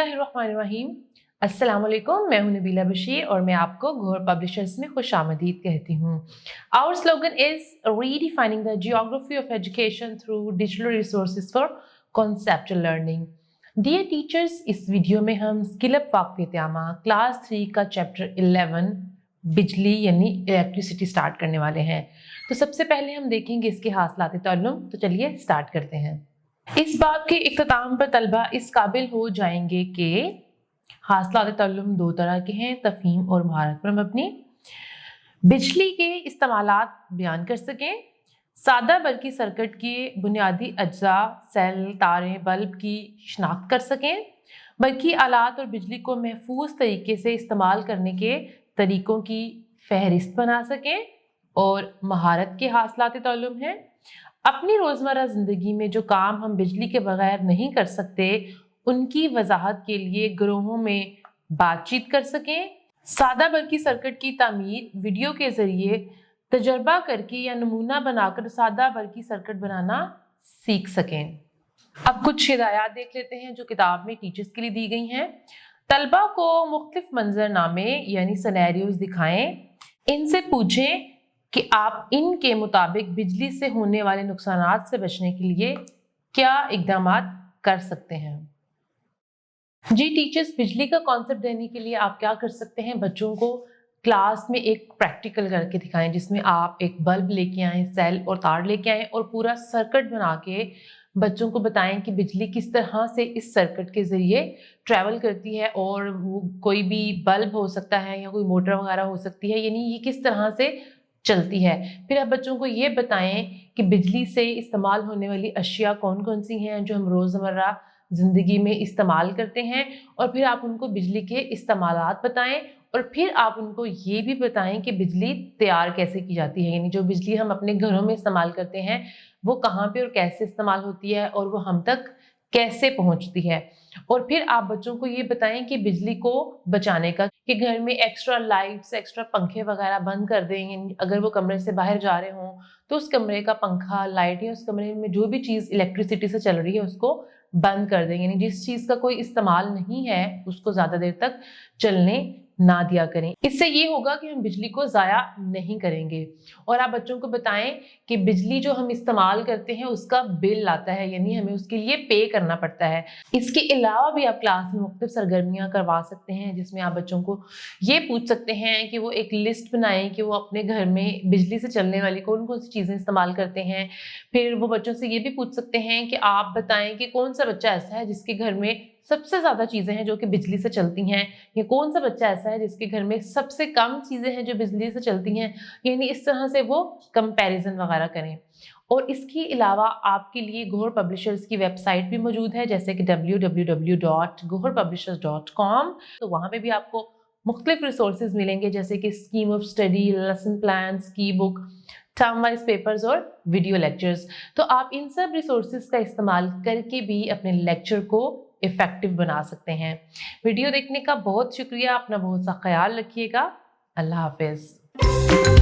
बिस्मिल्लाहिर्रहमानिर्रहीम। अस्सलाम वालेकुम, मैं हूं नबीला बशीर और मैं आपको गौहर पब्लिशर्स में खुशामदीद कहती हूं। Our slogan is redefining the geography of education through digital resources for conceptual learning. Dear teachers, इस वीडियो में हम स्किल अप वाक़फ़ियत-ए-आमा क्लास 3 का चैप्टर 11 बिजली यानी इलेक्ट्रिसिटी स्टार्ट करने वाले हैं। तो सबसे पहले हम देखेंगे इसके हासिलात-ए-ताल्लुम। तो चलिए स्टार्ट करते हैं। इस बात के इख्तिताम पर तलबा इस काबिल हो जाएंगे कि हासिलात-ए-ताल्लुम दो तरह के हैं, तफ़हीम और महारत पर मबनी। बिजली के इस्तेमालात बयान कर सकें, सादा बल्कि सर्किट के बुनियादी अज्जा सेल, तारें, बल्ब की शिनाख्त कर सकें, बल्कि आलात और बिजली को महफूज तरीके से इस्तेमाल करने के तरीक़ों की फहरिस्त बना सकें। और महारत के हासिलात-ए-ताल्लुम हैं, अपनी रोज़मर्रा ज़िंदगी में जो काम हम बिजली के बगैर नहीं कर सकते उनकी वजाहत के लिए ग्रोहों में बातचीत कर सकें, सादा बल्कि सर्किट की तामीर वीडियो के ज़रिए तजर्बा करके या नमूना बनाकर सादा बल्कि सर्किट बनाना सीख सकें। अब कुछ हिदायत देख लेते हैं जो किताब में टीचर्स के लिए दी गई हैं। तलबा को मुख्तलिफ मंजरनामे यानी सिनेरियोज दिखाएं, इनसे पूछें कि आप इनके मुताबिक बिजली से होने वाले नुकसानात से बचने के लिए क्या इक़दामात कर सकते हैं। जी टीचर्स, बिजली का कॉन्सेप्ट देने के लिए आप क्या कर सकते हैं, बच्चों को क्लास में एक प्रैक्टिकल करके दिखाएं जिसमें आप एक बल्ब लेके आएँ, सेल और तार लेके आएँ और पूरा सर्किट बना के बच्चों को बताएं कि बिजली किस तरह से इस सर्किट के ज़रिए ट्रैवल करती है और वो कोई भी बल्ब हो सकता है या कोई मोटर वगैरह हो सकती है, यानी ये किस तरह से चलती है। फिर आप बच्चों को ये बताएं कि बिजली से इस्तेमाल होने वाली अशिया कौन कौन सी हैं जो हम रोज़मर्रा ज़िंदगी में इस्तेमाल करते हैं, और फिर आप उनको बिजली के इस्तेमालात बताएं और फिर आप उनको ये भी बताएं कि बिजली तैयार कैसे की जाती है, यानी जो बिजली हम अपने घरों में इस्तेमाल करते हैं वो कहाँ पे और कैसे इस्तेमाल होती है और वो हम तक कैसे पहुँचती है। और फिर आप बच्चों को ये बताएं कि बिजली को बचाने का, कि घर में एक्स्ट्रा लाइट्स, एक्स्ट्रा पंखे वगैरह बंद कर दें। अगर वो कमरे से बाहर जा रहे हों तो उस कमरे का पंखा, लाइट या उस कमरे में जो भी चीज़ इलेक्ट्रिसिटी से चल रही है उसको बंद कर दें, यानी जिस चीज़ का कोई इस्तेमाल नहीं है उसको ज़्यादा देर तक चलने ना दिया करें। इससे ये होगा कि हम बिजली को ज़ाया नहीं करेंगे। और आप बच्चों को बताएं कि बिजली जो हम इस्तेमाल करते हैं उसका बिल आता है, यानी हमें उसके लिए पे करना पड़ता है। इसके अलावा भी आप क्लास में मुख्तलिफ सरगर्मियाँ करवा सकते हैं जिसमें आप बच्चों को ये पूछ सकते हैं कि वो एक लिस्ट बनाएं कि वो अपने घर में बिजली से चलने वाली कौन कौन सी चीज़ें इस्तेमाल करते हैं। फिर वो बच्चों से ये भी पूछ सकते हैं कि आप बताएं कि कौन सा बच्चा ऐसा है जिसके घर में सबसे ज़्यादा चीज़ें हैं जो कि बिजली से चलती हैं, या कौन सा बच्चा ऐसा है जिसके घर में सबसे कम चीज़ें हैं जो बिजली से चलती हैं, यानी इस तरह से वो कंपैरिजन वगैरह करें। और इसके अलावा आपके लिए गौहर पब्लिशर्स की वेबसाइट भी मौजूद है, जैसे कि www.goharpublishers.com। तो वहाँ पे भी आपको मुख्तलिफ रिसोर्सेज मिलेंगे जैसे कि scheme of study, lesson plans, की बुक, टर्म वाइज पेपर्स और वीडियो लेक्चर्स। तो आप इन सब रिसोर्सेज का इस्तेमाल करके भी अपने लेक्चर को इफेक्टिव बना सकते हैं। वीडियो देखने का बहुत शुक्रिया, अपना बहुत सा ख्याल रखिएगा। अल्लाह हाफिज।